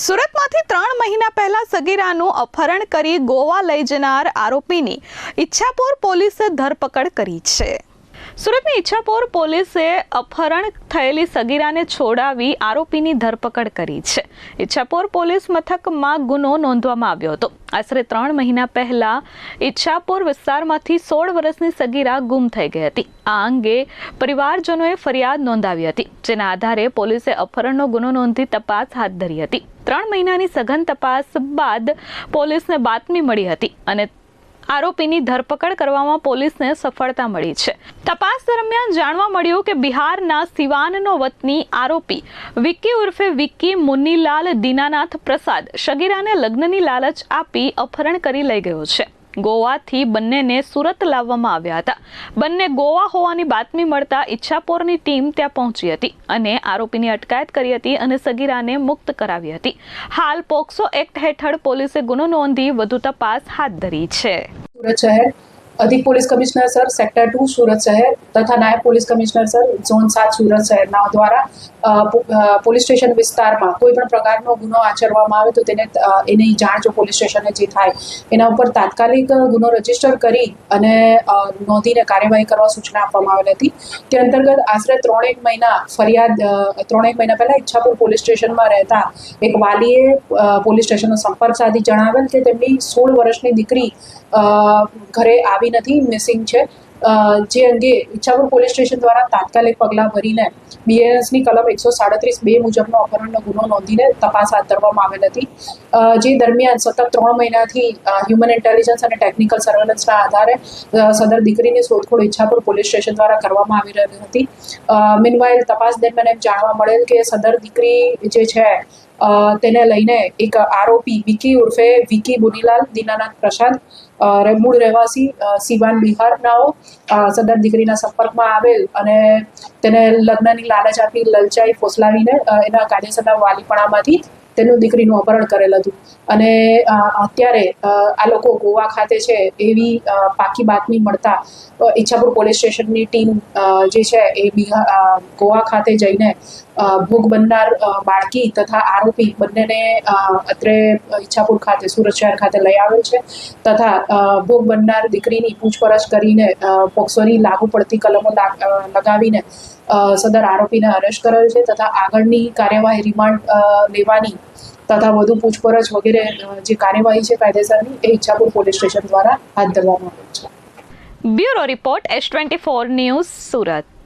સુરતમાંથી 3 મહિના પહેલા સગીરાનું અપહરણ કરી ગોવા લઈ જનાર આરોપીની ઈચ્છાપોર પોલીસે ધરપકડ કરી છે। સુરતની ઈચ્છાપોર પોલીસે અપહરણ થયેલી સગીરાને છોડાવી આરોપીની ધરપકડ કરી છે। ઈચ્છાપોર પોલીસ મથકમાં ગુનો નોંધવામાં આવ્યો હતો। આશરે 3 મહિના પહેલા ઈચ્છાપોર વિસ્તારમાંથી 16 વર્ષની સગીરા ગુમ થઈ ગઈ હતી। આ અંગે પરિવારજનોએ ફરિયાદ નોંધાવી હતી, જેના આધારે પોલીસે અપહરણનો ગુનો નોંધી તપાસ હાથ ધરી હતી। 3 મહિનાની સઘન તપાસ બાદ પોલીસને બાતમી મળી હતી અને આરોપીની ધરપકડ કરવામાં પોલીસને સફળતા મળી છે। તપાસ દરમિયાન જાણવા મળ્યું કે બિહારના સિવાનનો વતની આરોપી વિક્કી ઉર્ફે વિક્કી મુન્નીલાલ દીનાનાથ પ્રસાદ સગીરાને લગ્નની લાલચ આપી અપહરણ કરી લઈ ગયો છે। ગોવાથી બંનેને સુરત લાવવામાં આવ્યા હતા। બંને ગોવા હોવાની બાતમી મળતા ઈચ્છાપોરની ટીમ ત્યાં પહોંચી હતી અને આરોપીની અટકાયત કરી હતી અને સગીરાને મુક્ત કરાવી હતી। હાલ પોક્સો એક્ટ હેઠળ પોલીસે ગુનો નોંધી વધુ તપાસ હાથ ધરી છે। सूरत शहर अधिक पुलिस कमिश्नर सर सेक्टर 2 सूरत शहर तथा नायब पुलिस कमिश्नर सर झोन 7 सूरत शहर द्वारा પોલીસ સ્ટેશન વિસ્તારમાં કોઈ પણ પ્રકારનો ગુનો આચરવામાં આવે તો તેને એની જાણ જો પોલીસ સ્ટેશને જે થાય એના ઉપર તાત્કાલિક ગુનો રજીસ્ટર કરી અને નોંધીને કાર્યવાહી કરવા સૂચના આપવામાં આવેલી હતી। તે અંતર્ગત આશરે 3-1 મહિના ફરિયાદ 3-1 મહિના પહેલા ઈચ્છાપુર પોલીસ સ્ટેશનમાં રહેતા એક વાલીએ પોલીસ સ્ટેશનનો સંપર્ક સાધી જણાવેલ કે તેમની 16 વર્ષની દીકરી ઘરે આવી નથી, મિસિંગ છે। જે અંગે ઈચ્છાપુર પોલીસ સ્ટેશન દ્વારા તાત્કાલિક પગલાં ભરીને બીએનએસની કલમ 137(2) મુજબનો અપહરણનો ગુનો નોંધીને તપાસ હાથ ધરવામાં આવેલ હતી। જે દરમિયાન સતત 3 મહિનાથી હ્યુમન ઇન્ટેલિજન્સ અને ટેકનિકલ સર્વેલન્સના આધારે સદર દીકરીની શોધખોળ ઈચ્છાપુર પોલીસ સ્ટેશન દ્વારા કરવામાં આવી રહી હતી। મીનવાઇલ તપાસ દરમિયાન એમ જાણવા મળેલ કે સદર દીકરી જે છે તેને લઈને એક આરોપી વિકી ઉર્ફે વિકી મુન્નીલાલ દીનાનાથ પ્રસાદ મૂળ રહેવાસી સિવાન બિહારનાઓ સદર દીકરીના સંપર્કમાં આવેલ અને તેને લગ્નની લાલચ આપી લલચાઈ ફોસલાવીને એના કાયદેસરના વાલીપણામાંથી તેનું દીકરીનું અપહરણ કરેલ હતું અને અત્યારે આ લોકો ગોવા ખાતે છે એવી પાકી બાતમી મળતા ઈચ્છાપુર પોલીસ સ્ટેશનની ટીમ જે છે એ ગોવા ખાતે જઈને ભોગ બનનાર બાળકી તથા આરોપી બંનેને અત્રે ઈચ્છાપુર ખાતે સુરત શહેર ખાતે લઈ આવેલ છે તથા ભોગ બનનાર દીકરીની પૂછપરછ કરીને પોક્સોની લાગુ પડતી કલમો લગાવીને સદર આરોપીને અરેસ્ટ કરેલ છે તથા આગળની કાર્યવાહી રિમાન્ડ લેવાની તથા વધુ પૂછપરછ વગેરે જે કાર્યવાહી છે કાયદેસરની એ ઈચ્છાપુર પોલીસ સ્ટેશન દ્વારા હાથ ધરવામાં આવેલ છે। Bureau report S24 news Surat.